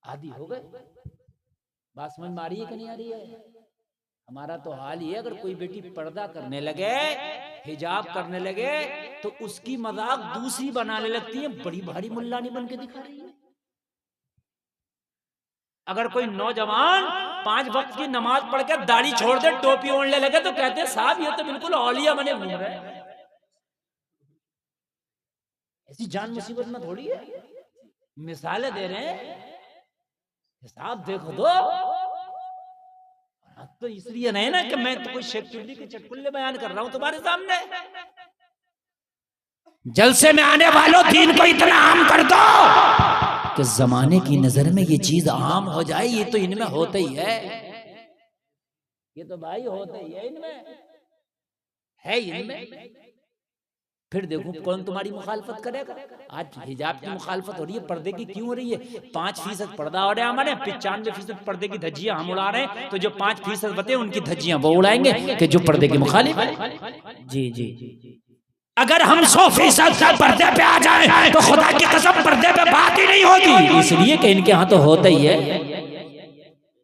आदी हो गए। बात समझ में आ रही है कि नहीं आ रही है? हमारा तो हाल ये, अगर कोई बेटी पर्दा करने लगे, हिजाब करने लगे, तो उसकी मजाक दूसरी बनाने लगती है, बड़ी भारी मुल्लानी बन के दिखा रही है। अगर कोई नौजवान 5 वक्त की नमाज पढ़ के दाढ़ी छोड़ दे, टोपी ओढ़ने लगे, तो कहते हैं साहब ये तो बिल्कुल औलिया बने घूम रहे हैं। ऐसी जान मुसीबत में थोड़ी है, मिसालें दे रहे हैं, हिसाब देखो दो। तो इसलिए नहीं ना कि मैं तो कोई शेख चुल्ली के चटकुल्ले बयान कर रहा हूं तुम्हारे सामने। जलसे में आने वालों, दीन को इतना आम कर दो कि जमाने की नजर में ये चीज आम हो जाए। ये तो इनमें होता ही है, ये तो भाई होता ही है, इनमें है, इनमें। फिर देखो कौन तुम्हारी मुखालफत करेगा। आज हिजाब की मुखालफत हो रही है, पर्दे की क्यों हो रही है? 5% पर्दा हो रहा है हमारे, 95% पर्दे की धज्जियां हम उड़ा रहे हैं। तो जो 5% बते उनकी धज्जियां वो उड़ाएंगे कि जो पर्दे की मुखालिफ है। जी जी, अगर हम 100% पर्दे पे आ जाए तो खुदा की कसम पर्दे पे बात ही नहीं होगी। इसलिए कि इनके यहाँ तो होता ही है।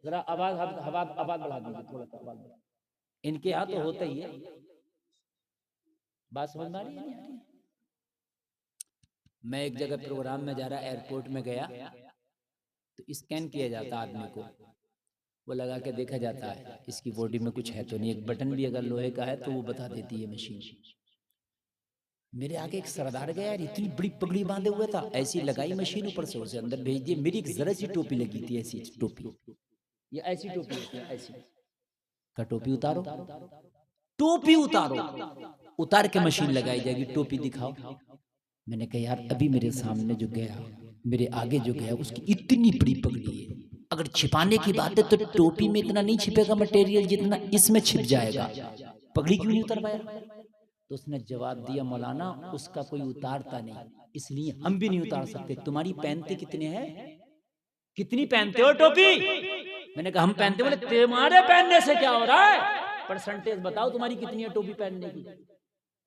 जरा आवाज बढ़ा दीजिए थोड़ा सा, इनके यहाँ तो होता ही है। बात समझ में आ रही है? मैं एक जगह प्रोग्राम में जा रहा, एयरपोर्ट में गया, तो स्कैन किया जाता आदमी को, वो लगा के देखा जाता है इसकी बॉडी में कुछ है तो नहीं। एक बटन भी अगर लोहे का है तो वो बता देती है मशीन। मेरे आगे एक सरदार गया यार, इतनी बड़ी पगड़ी बांधे हुए था, ऐसी लगाई मशीन, ऊपर से उसे अंदर भेज दिए। मेरी एक जरा सी टोपी लगी थी, ऐसी टोपी, ये ऐसी टोपी होती है, ऐसी का टोपी उतारो, टोपी उतारो, उतार के मशीन लगाई जाएगी, टोपी दिखाओ। मैंने कहा यार अभी मेरे सामने जो गया, मेरे आगे जो गया, उसकी इतनी बड़ी पगड़ी है, अगर छिपाने की बात है तो टोपी में इतना नहीं छिपेगा मटेरियल जितना इसमें छिप जाएगा। पगड़ी क्यों नहीं उतार पाया? तो उसने जवाब दिया मौलाना उसका कोई उतारता नहीं, इसलिए हम भी नहीं उतार सकते। तुम्हारी पहनते कितने हैं, कितनी पहनते हो टोपी? मैंने कहा हम पहनते। बोले तुम्हारे पहनने से क्या हो रहा है, परसेंटेज बताओ तुम्हारी कितनी है टोपी पहनने की।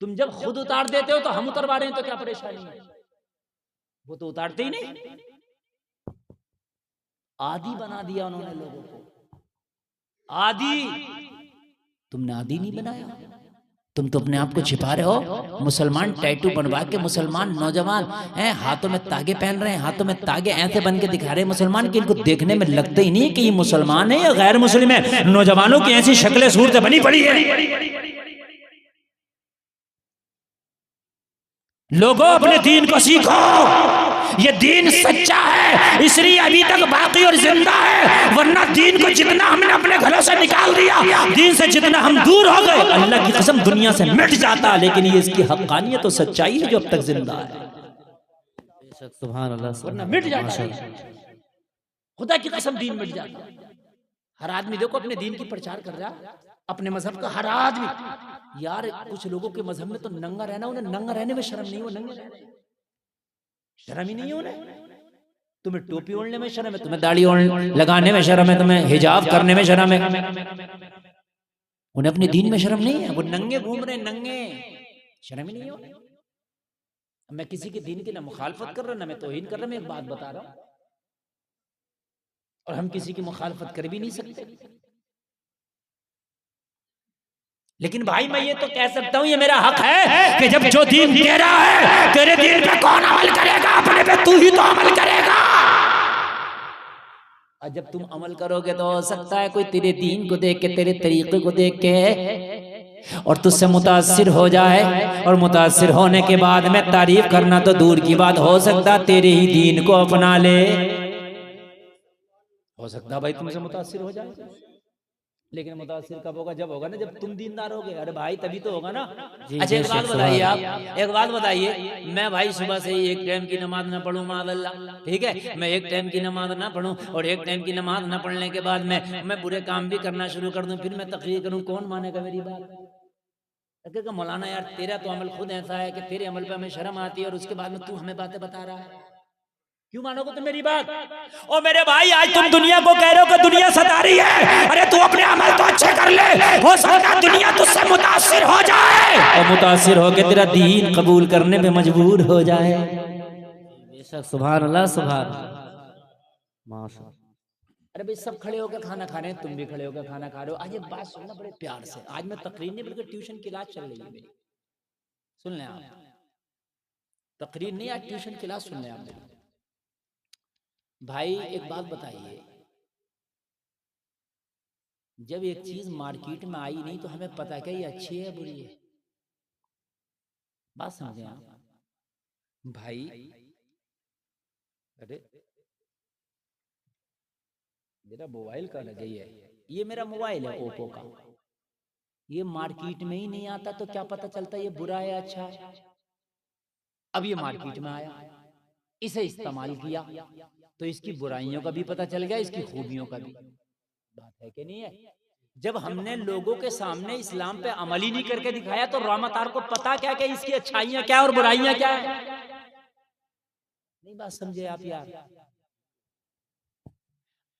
तुम जब खुद उतार देते हो तो हम उतरवा रहे हैं, तो क्या परेशानी है? वो तो उतारते ही नहीं। आदी बना दिया उन्होंने लोगों को, आदी। तुमने आदी नहीं बनाया, तुम तो अपने आप को छिपा रहे हो। मुसलमान टैटू बनवा के, मुसलमान नौजवान हैं, हाथों में तागे पहन रहे हैं, हाथों में तागे ऐसे बन के दिखा रहे हैं मुसलमान, कि इनको देखने में लगता ही नहीं कि ये मुसलमान है या गैर मुस्लिम है। नौजवानों की ऐसी शक्लें सूरतें बनी पड़ी है। लोगों अपने दीन को सीखो, ये दीन सच्चा है इसलिए अभी तक बाकी और जिंदा है, वरना दीन को जितना हमने अपने घरों से निकाल दिया, दीन से जितना हम दूर हो गए, अल्लाह की कसम दुनिया से मिट जाता। लेकिन ये इसकी हक्कानियत तो सच्चाई है जो अब तक जिंदा है, सुभान अल्लाह, वरना मिट जाता है। खुदा की कसम दीन मिट जाता। हर आदमी देखो अपने दीन की प्रचार कर रहा, अपने मजहब का हर आदमी। यार कुछ लोगों के मजहब में तो नंगा रहना, उन्हें नंगा रहने में शर्म नहीं, वो नंगे रहने शर्म ही नहीं है उन्हें। तुम्हें टोपी ओढ़ने में शर्म है, तुम्हें दाढ़ी लगाने में शर्म है, तुम्हें हिजाब करने में शर्म है, उन्हें अपने दीन में शर्म नहीं है। वो नंगे घूम रहे, नंगे, शर्म ही नहीं है। मैं किसी के दीन की ना मुखालफत कर रहा, ना मैं तौहीन कर रहा, मैं एक बात बता रहा हूं, और हम किसी की मुखालफत कर भी नहीं सकते। लेकिन भाई मैं ये तो कह सकता हूं, ये मेरा हक है कि जब जो दीन तेरा है, तेरे दीन पे कौन अमल करेगा? अपने पे तू ही तो अमल करेगा। और जब तुम अमल करोगे तो हो सकता है कोई तेरे दीन को देख के, तेरे तरीके को देख के और तुझसे मुतासिर हो जाए, और मुतासिर होने के बाद में तारीफ करना तो दूर की बात, हो सकता तेरे ही दीन को अपना ले। हो सकता भाई तुमसे मुतासिर हो जाए, लेकिन मुतासिर कब होगा? जब होगा ना जब तुम दीनदार होगे। अरे भाई तभी तो होगा ना। अच्छा एक बात बताइए, आप एक बात बताइए, मैं भाई सुबह से ही एक टाइम की नमाज ना पढ़ूं, मादल्ला, ठीक है, मैं एक टाइम की नमाज ना पढ़ूं और एक टाइम की नमाज ना पढ़ने के बाद मैं बुरे काम भी करना शुरू कर दूं, फिर मैं तकरीर करूं, कौन मानेगा मेरी बात? कहेगा मौलाना यार तेरा तो अमल खुद ऐसा है कि तेरे अमल पे हमें शर्म आती है, और उसके बाद में तू हमें बातें बता रहा है, क्यों मानोगे तुम मेरी बात? ओ मेरे भाई आज तुम दुनिया को कह रहे हो कि दुनिया सता रही है, अरे तू अपने अमल तो अच्छे कर ले, हो सकता है दुनिया तुझसे मुतासिर हो जाए, और मुतासिर होकर तेरा दीन कबूल करने पे मजबूर हो जाए। बेशक, सुभान अल्लाह, सुभान। माशा। अरे भाई सब खड़े होकर खाना खा रहे हैं, तुम भी खड़े होकर खाना खा रहे हो। आज एक बात सुनना बड़े प्यार से, आज मैं तकरीर नहीं बल्कि ट्यूशन क्लास चल रही है मेरी, सुन लें आप। तकरीर नहीं, आज ट्यूशन क्लास सुन लें आप मेरी। भाई एक बात बताइए, जब एक चीज मार्केट में आई नहीं तो हमें पता क्या ये अच्छी है बुरी है? बात समझे आप भाई? अरे मेरा मोबाइल का लग गई है, ये मेरा मोबाइल है ओप्पो का, ये मार्केट में ही नहीं आता तो क्या पता चलता ये बुरा है अच्छा है? अब ये मार्केट में आया, इसे इस्तेमाल किया तो इसकी बुराइयों का भी पता चल गया, इसकी खूबियों का भी। बात है कि नहीं है? जब हमने लोगों के सामने इस्लाम पे अमल ही नहीं करके दिखाया तो रामातार को पता क्या कि इसकी अच्छाइयां क्या और बुराइयां क्या है? नहीं बात समझे आप यार?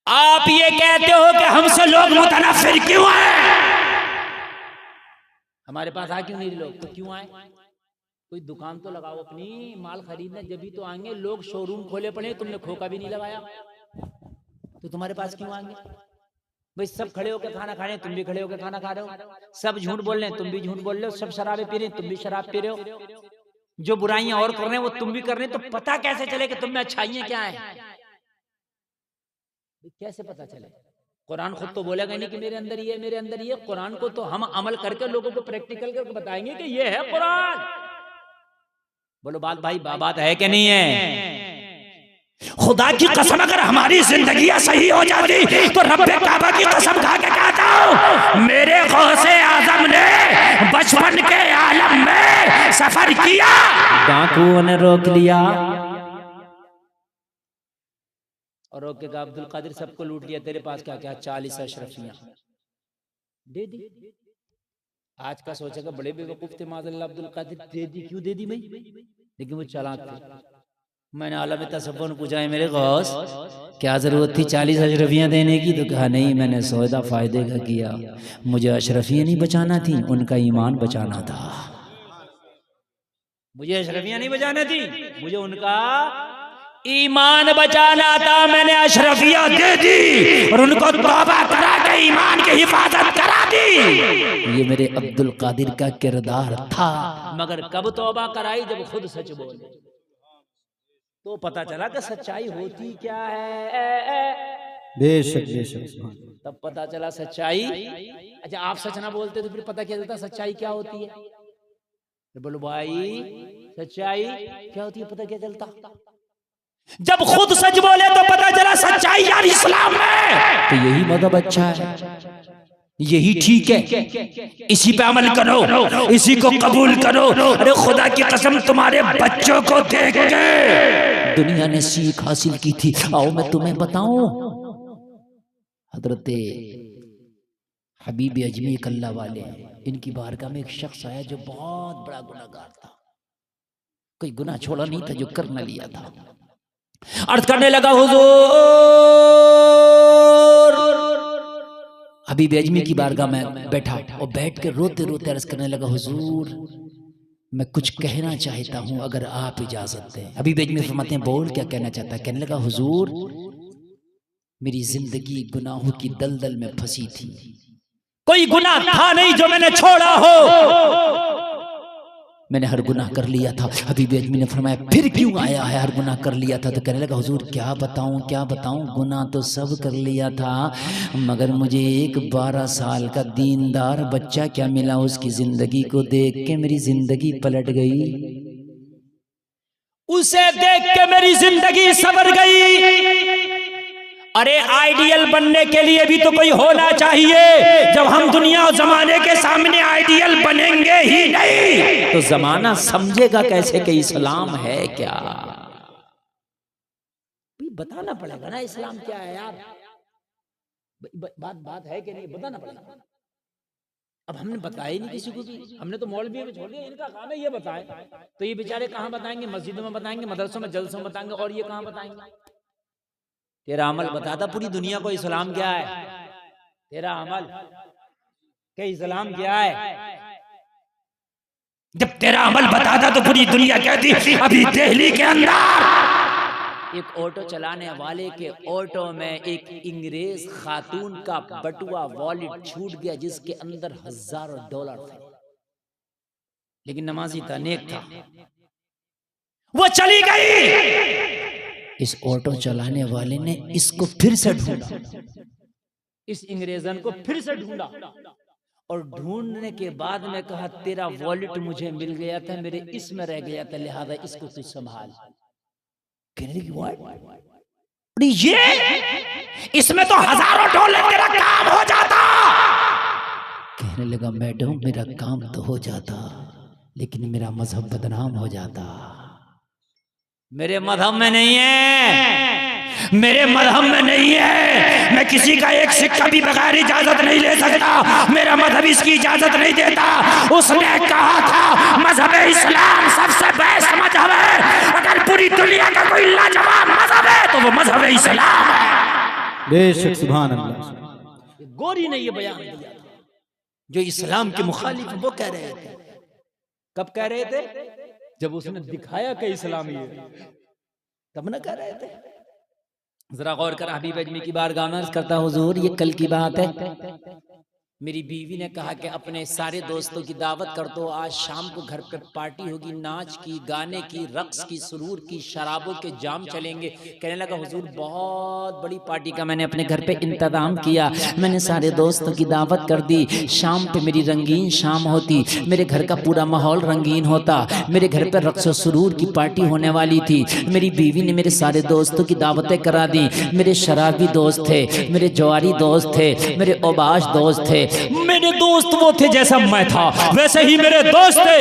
आप ये कहते हो कि हमसे लोग मुतनफिर क्यों आए? हमारे पास आ क्यों नहीं लोग? तो क्यों आए? कोई दुकान तो लगाओ अपनी, माल खरीदने जब भी तो आएंगे। लोग शोरूम खोले पड़े, तुमने खोखा भी नहीं लगाया तो तुम्हारे पास क्यों आएंगे? भाई सब खड़े होकर खाना खा रहे हैं, तुम भी खड़े होकर खाना खा रहे हो। सब झूठ बोल रहे हैं, तुम भी झूठ बोल रहे हो। सब शराबे पी रहे हैं, तुम भी शराब पी रहे हो। जो बुराइयां और कर रहे हैं वो तुम भी कर रहे हैं, तो पता कैसे चले कि तुम में अच्छाइयां क्या है? कैसे पता चले? कुरान खुद तो बोलेगा नहीं कि मेरे अंदर ये मेरे अंदर ये। कुरान को तो हम अमल करके लोगों को प्रैक्टिकल करके बताएंगे कि ये है कुरान। बोलो बात भाई, बात है कि नहीं है? खुदा की कसम अगर हमारी जिंदगी सही हो जाती तो रब्बे काबा की कसम खा के कहता हूं, मेरे गौसे आजम ने बचपन के आलम में सफर किया, डाकुओं ने रोक लिया और रोक के कहा अब्दुल कादिर सबको लूट लिया, तेरे पास क्या क्या? 40 अशरफियां दे दी। आज का सोचेगा बड़े बेवकूफ थे माज़अल्लाह अब्दुल कादिर, दे दी क्यों दे दी भाई? लेकिन वो चालाक थे। मैंने आलम तसव्वुर ने पूछा है मेरे गौस क्या जरूरत थी 40 अशरफियां देने की? तो कहा नहीं, मैंने सौदा फायदे का किया, मुझे अशरफियां नहीं बचाना थी, उनका ईमान बचाना था। मुझे अशरफियां नहीं बचाना थी, मुझे उनका ईमान बचाना था। मैंने अशरफियां दे दी और उनको तौबा करा के ईमान की हिफाजत करा दी। ये मेरे अब्दुल कादिर का किरदार था। मगर कब तौबा कराई? जब खुद सच बोले तो पता चला कि सच्चाई होती क्या है। बेशक बेशक, तब पता चला सच्चाई। अच्छा आप सच ना बोलते तो फिर पता क्या चलता सच्चाई क्या होती है? तो बोलो भाई सच्चाई क्या होती है, पता क्या चलता? जब खुद सच बोले तो पता चला सच्चाई यार इस्लाम में तो यही मदद अच्छा है, यही ठीक है, इसी पे अमल करो, इसी को कबूल करो। अरे खुदा की कसम तुम्हारे बच्चों को देख के दुनिया ने सीख हासिल की थी। आओ मैं तुम्हें बताऊं, हजरत हबीब अजमी कल्ला वाले, इनकी बारगाह में एक शख्स आया जो बहुत बड़ा गुनाहगार था। कोई गुनाह छोड़ा नहीं था जो कर न लिया था। अर्ज करने लगा हुजूर, हबीब अजमी की बारगाह में बैठा और बैठ के रोते रोते अर्ज करने लगा हुजूर मैं कुछ कहना चाहता हूं अगर आप इजाजत दें। हबीब अजमी फरमाते हैं बोल क्या कहना चाहता है? कहने लगा हुजूर मेरी जिंदगी गुनाहों की दलदल में फंसी थी, कोई गुनाह था नहीं जो मैंने छोड़ा हो, मैंने हर गुनाह कर लिया था। हबीब अजमी ने फरमाया फिर क्यों आया है? हर गुनाह कर लिया था। तो कहने लगा हुजूर क्या बताऊं, गुनाह तो सब कर लिया था मगर मुझे एक 12 साल का दीनदार बच्चा क्या मिला, उसकी जिंदगी को देख के मेरी जिंदगी पलट गई, उसे देख के मेरी जिंदगी संवर गई। अरे आइडियल बनने के लिए भी तो कोई होना चाहिए। जब हम दुनिया और जमाने के सामने आइडियल बनेंगे ही नहीं तो जमाना समझेगा कैसे कि इस्लाम है क्या? बताना पड़ेगा ना इस्लाम क्या है यार। बात है कि नहीं, बताना पड़ेगा। अब हमने बताया ही नहीं किसी को भी, हमने तो मौलवी में छोड़ दिया, इनका काम है ये बताएं। तो ये बेचारे कहाँ बताएंगे? मस्जिदों में बताएंगे, मदरसों में जलसों में बताएंगे, और ये कहाँ बताएंगे? तेरा अमल बताता पूरी दुनिया को इस्लाम क्या है। तेरा अमल के इस्लाम क्या है? जब तेरा अमल बताता तो पूरी दुनिया कहती अभी दिल्ली के अंदर एक ऑटो चलाने वाले के ऑटो में एक इंग्रेज खातून का बटुआ वॉलेट छूट गया जिसके अंदर हजारों डॉलर थे, लेकिन नमाजी था, नेक था, वो चली गई। इस ऑटो चलाने वाले ने इसको फिर से ढूंढा, इस इंग्रेजन को फिर से ढूंढा और ढूंढने के बाद में कहा तेरा वॉलेट मुझे मिल गया था, मेरे इसमें रह गया था, लिहाजा इसको तू संभाल। कहने लगी व्हाट, ये इसमें तो हजारों डॉलर तेरा काम हो जाता। कहने लगा मैडम मेरा काम तो हो जाता लेकिन मेरा मजहब बदनाम हो जाता। मेरे मजहब में नहीं है, मेरे मजहब में नहीं है, मैं किसी का एक सिक्का भी बगैर इजाजत नहीं ले सकता, मेरा मजहब इसकी इजाजत नहीं देता। उसने कहा था मजहब इस्लाम सबसे बेस्ट मजहब है, अगर पूरी दुनिया का कोई लाजवाब मजहब है तो वो मजहब इस्लाम है। बेशक सुभान अल्लाह। गोरी ने ये बयान दिया था, जो इस्लाम के मुखालिफ वो कह रहे थे। कब कह रहे थे? जब उसने दिखाया कि इस्लाम ये, तब न कह रहे थे। जरा गौर कर, हबीब अजमी की बारगाह में अर्ज करता हुजूर ये कल की बात है, मेरी बीवी ने कहा कि अपने सारे दोस्तों की दावत कर दो, आज शाम को घर पे पार्टी होगी, नाच की, गाने की, रक्स की, सुरूर की, शराबों के जाम चलेंगे। कहने लगा हुजूर बहुत बड़ी पार्टी का मैंने अपने घर पे इंतजाम किया, मैंने सारे दोस्तों की दावत कर दी, शाम पे मेरी रंगीन शाम होती, मेरे घर का पूरा माहौल रंगीन होता, मेरे घर पे रक्स और सुरूर की पार्टी होने वाली थी। मेरी बीवी ने मेरे सारे दोस्तों की दावतें करा दी, मेरे शराबी दोस्त थे, मेरे जवारी दोस्त थे, मेरे ओबाश दोस्त थे, मेरे दोस्त वो थे जैसा मैं था वैसे ही मेरे दोस्त थे।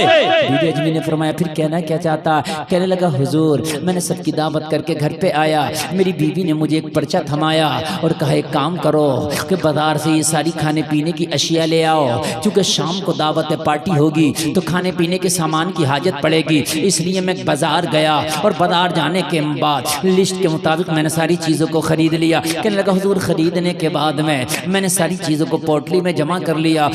बीबी अजमी ने फरमाया फिर कहना क्या चाहता? कहने लगा हुजूर मैंने सबकी दावत करके घर पे आया, मेरी बीवी ने मुझे एक पर्चा थमाया और कहा एक काम करो कि बाजार से ये सारी खाने पीने की अशिया ले आओ, क्योंकि शाम को दावत पार्टी होगी तो खाने पीने के सामान की हाजत पड़ेगी। इसलिए मैं बाजार गया और बाजार जाने के बाद लिस्ट के मुताबिक मैंने सारी चीज़ों को खरीद लिया। कहने लगा हुजूर खरीदने के बाद में मैंने सारी चीज़ों को पोटली में जमा कर लिया।